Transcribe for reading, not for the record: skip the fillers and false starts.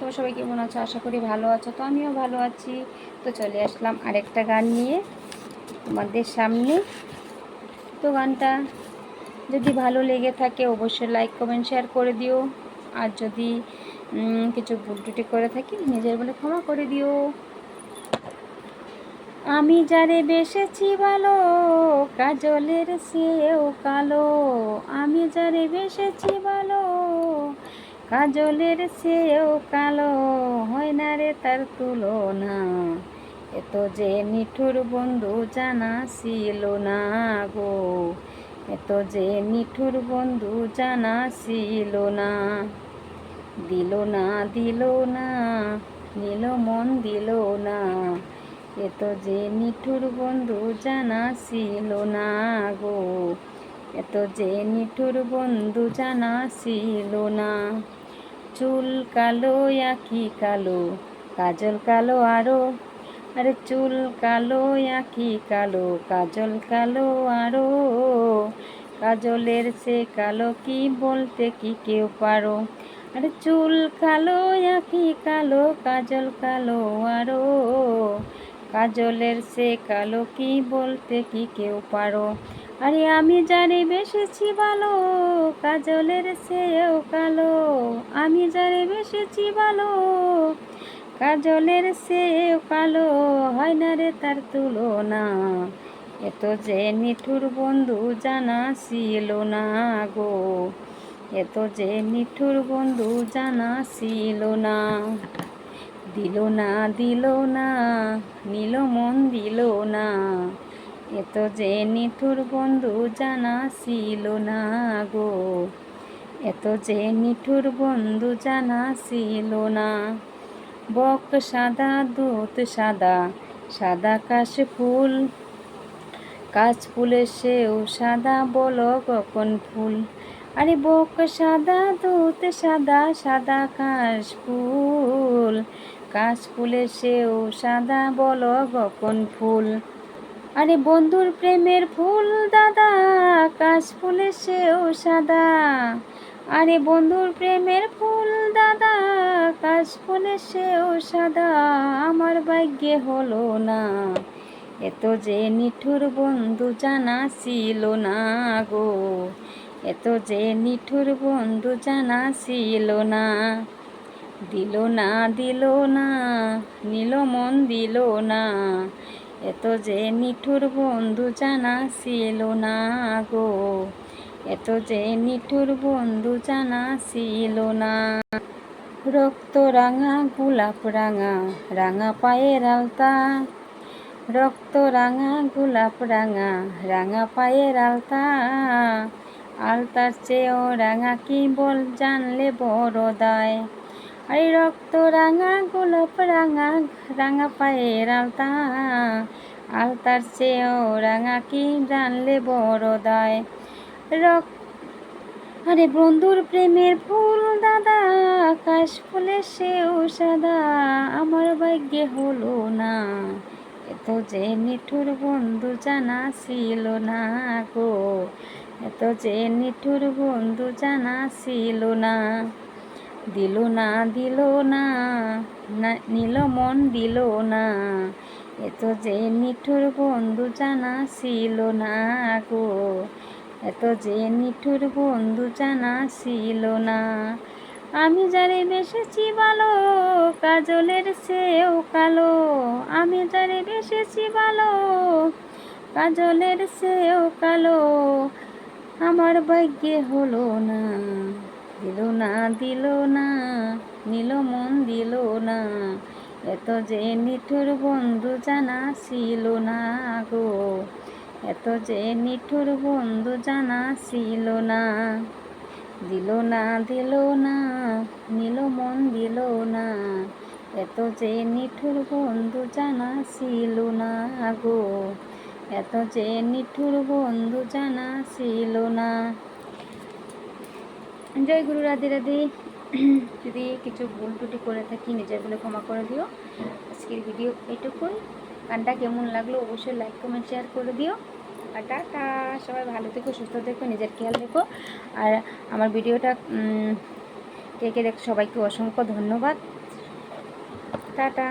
তোমরা সবাই কেমন আছো? আশা করি ভালো আছো। তো আমিও ভালো আছি। তো চলে আসলাম আরেকটা গান নিয়ে তোমাদের সামনে। তো গানটা যদি ভালো লেগে থাকে অবশ্যই লাইক কমেন্ট শেয়ার করে দিও। আর যদি কিছু ভুল ত্রুটি করে থাকি নিজের বলে ক্ষমা করে দিও। আমি যারে বেসেছি ভালো কাজলের সেও কালো, আমি যারে বেসেছি ভালো কাজলের সেও কালো, হয় না রে তার তুলনা। এত যে নিঠুর বন্ধু জানা ছিল না গো, এত যে নিঠুর বন্ধু জানা ছিল না। দিল না দিল না নিল মন দিল না, এত যে নিঠুর বন্ধু জানা ছিল না গো, এত যে নিঠুর বন্ধু জানা ছিল না। চুল কালো আঁখি কালো, কাজল কালো আরো, আরে চুল কালো আঁখি কালো, কাজল কালো আরো, কাজলের সে কালো কি বলতে কি কেউ পারো। আরে চুল কালো আঁখি কালো, কাজল কালো আরো, কাজলের সে কালো কি বলতে কি কেউ পারো। আরে আমি যারে বেসেছি ভালো কাজলের সেও কালো, আমি যারে বেসেছি ভালো কাজলের সেও কালো, হয় না রে তার তুলনা। এত যে নিঠুর বন্ধু জানা ছিল না গো, এত যে নিঠুর বন্ধু জানা ছিল না। দিল না দিল না নিল মন দিল না, এত যে নিঠুর বন্ধু জানা ছিল না গো, এত যে নিঠুর বন্ধু জানা ছিল না। বক সাদা দুধ সাদা, সাদা কাশ ফুল, কাশ ফুলের সেও সাদা বলো কখন ফুল। আরে বক সাদা দুধ সাদা, সাদা কাশ ফুল, কাশ ফুলের সেও সাদা বলো কখন ফুল। আরে বন্ধুর প্রেমের ফুল দাদা, কাশ ফুলের সেও সাদা, আরে বন্ধুর প্রেমের ফুল দাদা, কাশ ফুলের সেও সাদা, আমার ভাগ্যে হলো না। এত যে নিঠুর বন্ধু জানা ছিল না গো, এত যে নিঠুর বন্ধু জানা ছিল না। দিল না দিল না নিল মন দিল না, এত যে নিঠুর বন্ধু জানা ছিল না গো, এত যে নিঠুর বন্ধু জানা ছিল না। রক্ত রাঙা গোলাপ রাঙা, রাঙা পায়ের আলতা, রক্ত রাঙা গোলাপ রাঙা, রাঙা পায়ের আলতা, আলতার চেয়েও রাঙা কি বল জানলে বড় দায়। আরে রক্ত রাঙা গোলাপ রাঙা, রাঙা পায়ের আলতা, আলতার চেয়েও রাঙা কি জানলে বড় দায়। আরে বন্ধুর প্রেমের ফুল দাদা, কাশ ফুলের সেও সাদা, আমার ভাগ্যে হলো না। এত যে নিঠুর বন্ধু জানা ছিল না গো, এত যে নিঠুর বন্ধু জানা ছিল না। দিল না দিল না নিল মন দিল না, এত যে নিঠুর বন্ধু জানা ছিল না গো, এত যে নিঠুর বন্ধু জানা ছিল না। আমি যারে বেসেছি ভালো কাজলের সেও কালো, আমি যারে বেসেছি ভালো কাজলের সেও কালো, আমার ভাগ্যে হলো না। দিল না দিল না নিল মন দিল না, এত যে নিঠুর বন্ধু জানা ছিল না গো, এত যে নিঠুর বন্ধু জানা ছিল না। দিল না দিল না নিল মন দিল না, এত যে নিঠুর বন্ধু জানা ছিল না গো, এত যে নিঠুর বন্ধু জানা ছিল না। জয় গুরু, রাধে রাধে। যদি কিছু ভুল ত্রুটি করে থাকি নিজের বলে ক্ষমা করে দিও। আজকের ভিডিও এটুকুই। গানটা কেমন লাগলো অবশ্যই লাইক কমেন্ট শেয়ার করে দিও। আর টাটা, সবাই ভালো থেকো, সুস্থ থেকো, নিজের খেয়াল রেখো। আর আমার ভিডিওটা কে কে দেখো সবাইকে অসংখ্য ধন্যবাদ। টাটা।